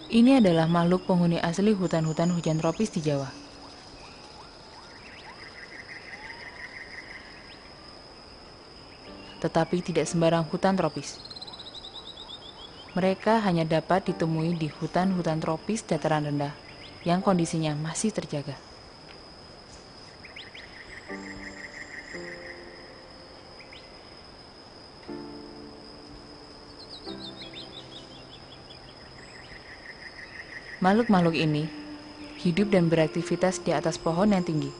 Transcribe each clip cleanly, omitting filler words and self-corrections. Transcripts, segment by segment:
Ini adalah makhluk penghuni asli hutan-hutan hujan tropis di Jawa. Tetapi tidak sembarang hutan tropis. Mereka hanya dapat ditemui di hutan-hutan tropis dataran rendah yang kondisinya masih terjaga. Makhluk-makhluk ini hidup dan beraktivitas di atas pohon yang tinggi,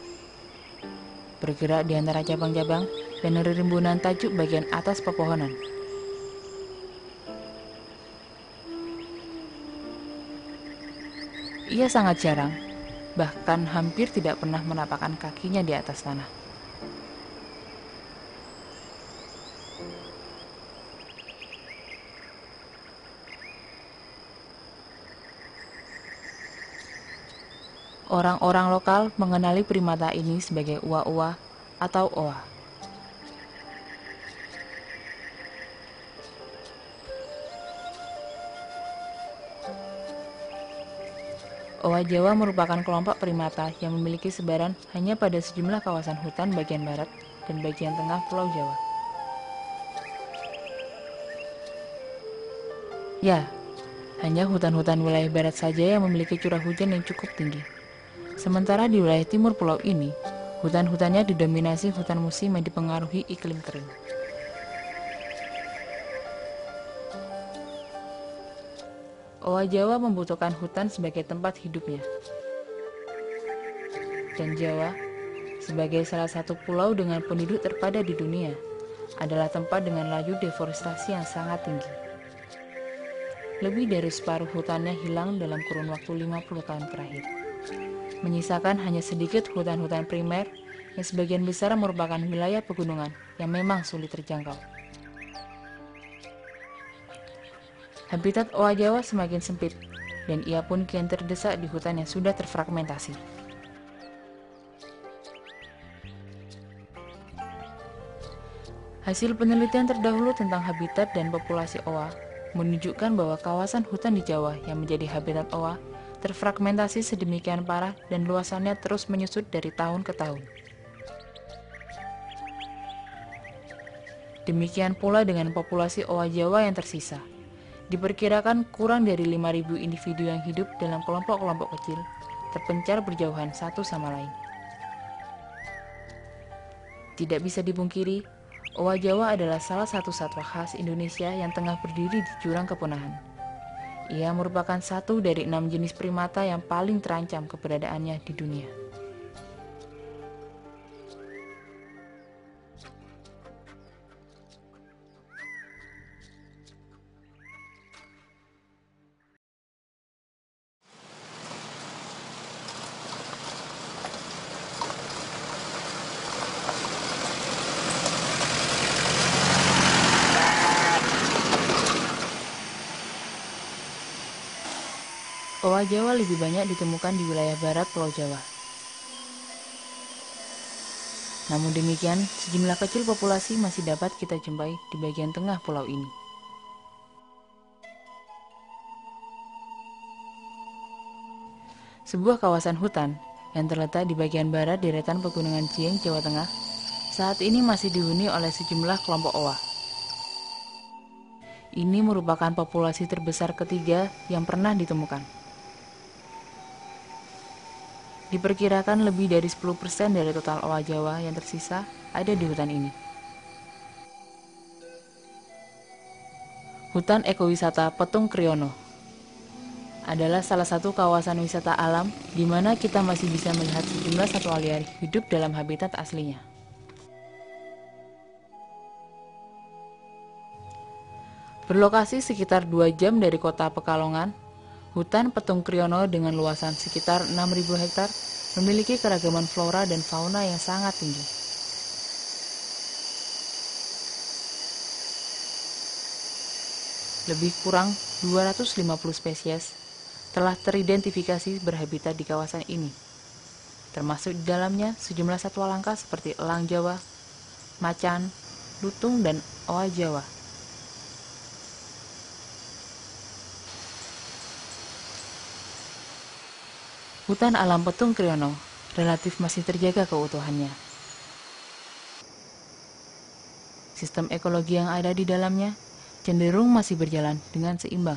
bergerak di antara cabang-cabang dan rimbunan tajuk bagian atas pepohonan. Ia sangat jarang, bahkan hampir tidak pernah menapakkan kakinya di atas tanah. Orang-orang lokal mengenali primata ini sebagai uwa-uwa atau oa. Oa Jawa merupakan kelompok primata yang memiliki sebaran hanya pada sejumlah kawasan hutan bagian barat dan bagian tengah Pulau Jawa. Ya, hanya hutan-hutan wilayah barat saja yang memiliki curah hujan yang cukup tinggi. Sementara di wilayah timur pulau ini, hutan-hutannya didominasi hutan musim yang dipengaruhi iklim kering. Owa Jawa membutuhkan hutan sebagai tempat hidupnya. Dan Jawa, sebagai salah satu pulau dengan penduduk terpadat di dunia, adalah tempat dengan laju deforestasi yang sangat tinggi. Lebih dari separuh hutannya hilang dalam kurun waktu 50 tahun terakhir, menyisakan hanya sedikit hutan-hutan primer yang sebagian besar merupakan wilayah pegunungan yang memang sulit terjangkau. Habitat owa Jawa semakin sempit, dan ia pun kian terdesak di hutan yang sudah terfragmentasi. Hasil penelitian terdahulu tentang habitat dan populasi owa menunjukkan bahwa kawasan hutan di Jawa yang menjadi habitat owa terfragmentasi sedemikian parah dan luasannya terus menyusut dari tahun ke tahun. Demikian pula dengan populasi owa Jawa yang tersisa. Diperkirakan kurang dari 5.000 individu yang hidup dalam kelompok-kelompok kecil, terpencar berjauhan satu sama lain. Tidak bisa dipungkiri, owa Jawa adalah salah satu satwa khas Indonesia yang tengah berdiri di jurang kepunahan. Ia merupakan satu dari 6 jenis primata yang paling terancam keberadaannya di dunia. Owa Jawa lebih banyak ditemukan di wilayah barat Pulau Jawa. Namun demikian, sejumlah kecil populasi masih dapat kita jumpai di bagian tengah pulau ini. Sebuah kawasan hutan yang terletak di bagian barat deretan pegunungan Dieng, Jawa Tengah, saat ini masih dihuni oleh sejumlah kelompok owa. Ini merupakan populasi terbesar ketiga yang pernah ditemukan. Diperkirakan lebih dari 10% dari total owa Jawa yang tersisa ada di hutan ini. Hutan Ekowisata Petung Kriono adalah salah satu kawasan wisata alam di mana kita masih bisa melihat sejumlah satwa liar hidup dalam habitat aslinya. Berlokasi sekitar 2 jam dari kota Pekalongan, hutan Petung Kriono dengan luasan sekitar 6.000 hektar memiliki keragaman flora dan fauna yang sangat tinggi. Lebih kurang 250 spesies telah teridentifikasi berhabitat di kawasan ini, termasuk di dalamnya sejumlah satwa langka seperti elang Jawa, macan, lutung, dan owa Jawa. Hutan alam Petung Kriono relatif masih terjaga keutuhannya. Sistem ekologi yang ada di dalamnya cenderung masih berjalan dengan seimbang.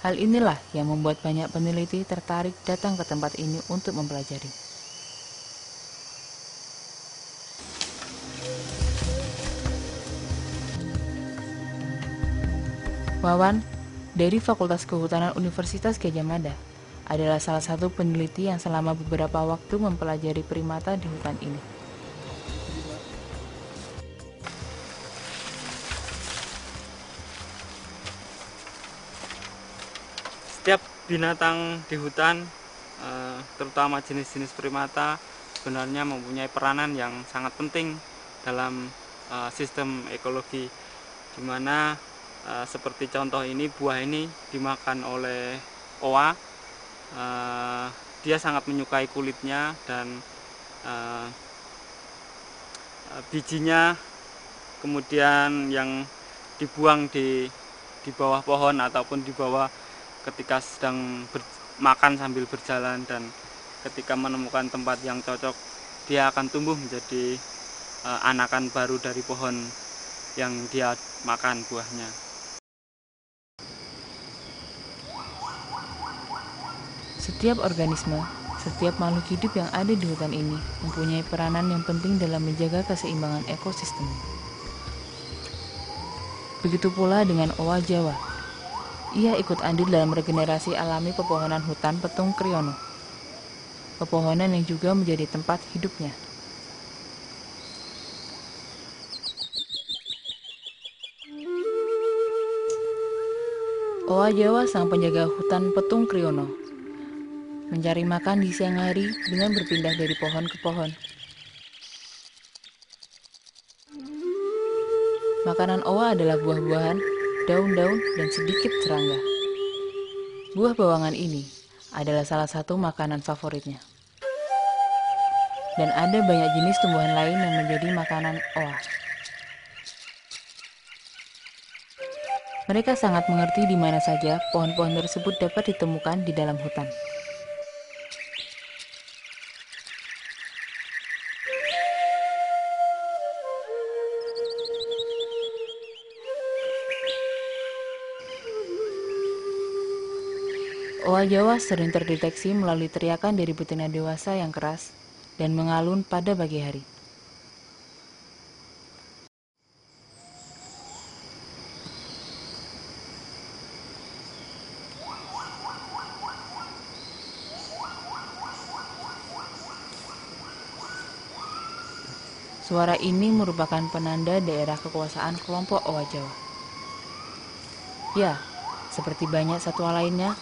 Hal inilah yang membuat banyak peneliti tertarik datang ke tempat ini untuk mempelajari. Wawan, dari Fakultas Kehutanan Universitas Gadjah Mada, adalah salah satu peneliti yang selama beberapa waktu mempelajari primata di hutan ini. Setiap binatang di hutan, terutama jenis-jenis primata, sebenarnya mempunyai peranan yang sangat penting dalam sistem ekologi, di mana seperti contoh ini, buah ini dimakan oleh oa. Dia sangat menyukai kulitnya dan bijinya kemudian yang dibuang di bawah pohon ataupun di bawah ketika sedang makan sambil berjalan, dan ketika menemukan tempat yang cocok dia akan tumbuh menjadi anakan baru dari pohon yang dia makan buahnya. Setiap organisme, setiap makhluk hidup yang ada di hutan ini mempunyai peranan yang penting dalam menjaga keseimbangan ekosistem. Begitu pula dengan owa Jawa. Ia ikut andil dalam regenerasi alami pepohonan hutan Petung Kriono. Pepohonan yang juga menjadi tempat hidupnya. Owa Jawa, sang penjaga hutan Petung Kriono, mencari makan di siang hari dengan berpindah dari pohon ke pohon. Makanan owa adalah buah-buahan, daun-daun, dan sedikit serangga. Buah bawangan ini adalah salah satu makanan favoritnya. Dan ada banyak jenis tumbuhan lain yang menjadi makanan owa. Mereka sangat mengerti di mana saja pohon-pohon tersebut dapat ditemukan di dalam hutan. Owa Jawa sering terdeteksi melalui teriakan dari betina dewasa yang keras dan mengalun pada pagi hari. Suara ini merupakan penanda daerah kekuasaan kelompok owa Jawa. Ya, seperti banyak satwa lainnya,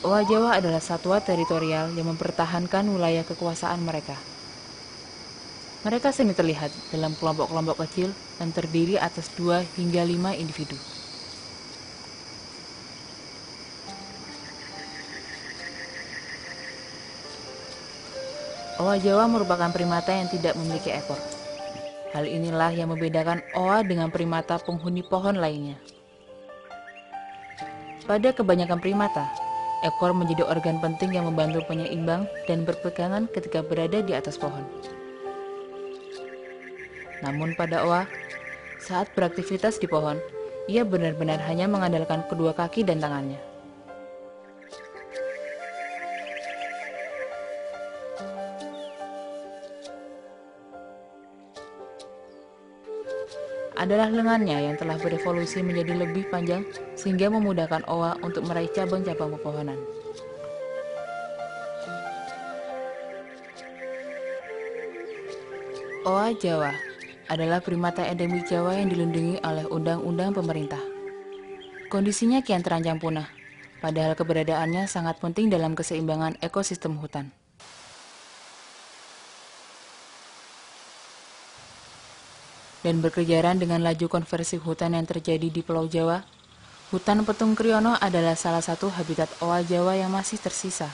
owa Jawa adalah satwa teritorial yang mempertahankan wilayah kekuasaan mereka. Mereka sering terlihat dalam kelompok-kelompok kecil dan terdiri atas 2 hingga 5 individu. Owa Jawa merupakan primata yang tidak memiliki ekor. Hal inilah yang membedakan owa dengan primata penghuni pohon lainnya. Pada kebanyakan primata, ekor menjadi organ penting yang membantu penyeimbang dan berpegangan ketika berada di atas pohon. Namun pada owa, saat beraktivitas di pohon, ia benar-benar hanya mengandalkan kedua kaki dan tangannya. Adalah lengannya yang telah berevolusi menjadi lebih panjang sehingga memudahkan owa untuk meraih cabang-cabang pepohonan. Owa Jawa adalah primata endemik Jawa yang dilindungi oleh undang-undang pemerintah. Kondisinya kian terancam punah, padahal keberadaannya sangat penting dalam keseimbangan ekosistem hutan. Dan berkejaran dengan laju konversi hutan yang terjadi di Pulau Jawa, hutan Petung Kriono adalah salah satu habitat owa Jawa yang masih tersisa.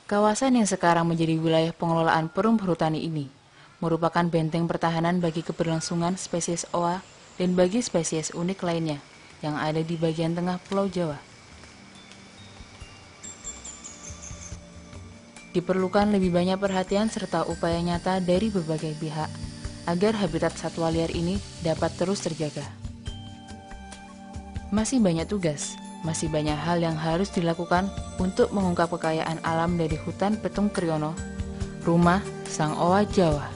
Kawasan yang sekarang menjadi wilayah pengelolaan Perum Perhutani ini merupakan benteng pertahanan bagi keberlangsungan spesies owa dan bagi spesies unik lainnya yang ada di bagian tengah Pulau Jawa. Diperlukan lebih banyak perhatian serta upaya nyata dari berbagai pihak agar habitat satwa liar ini dapat terus terjaga. Masih banyak tugas, masih banyak hal yang harus dilakukan untuk mengungkap kekayaan alam dari hutan Petung Kriono, rumah Sang Owa Jawa.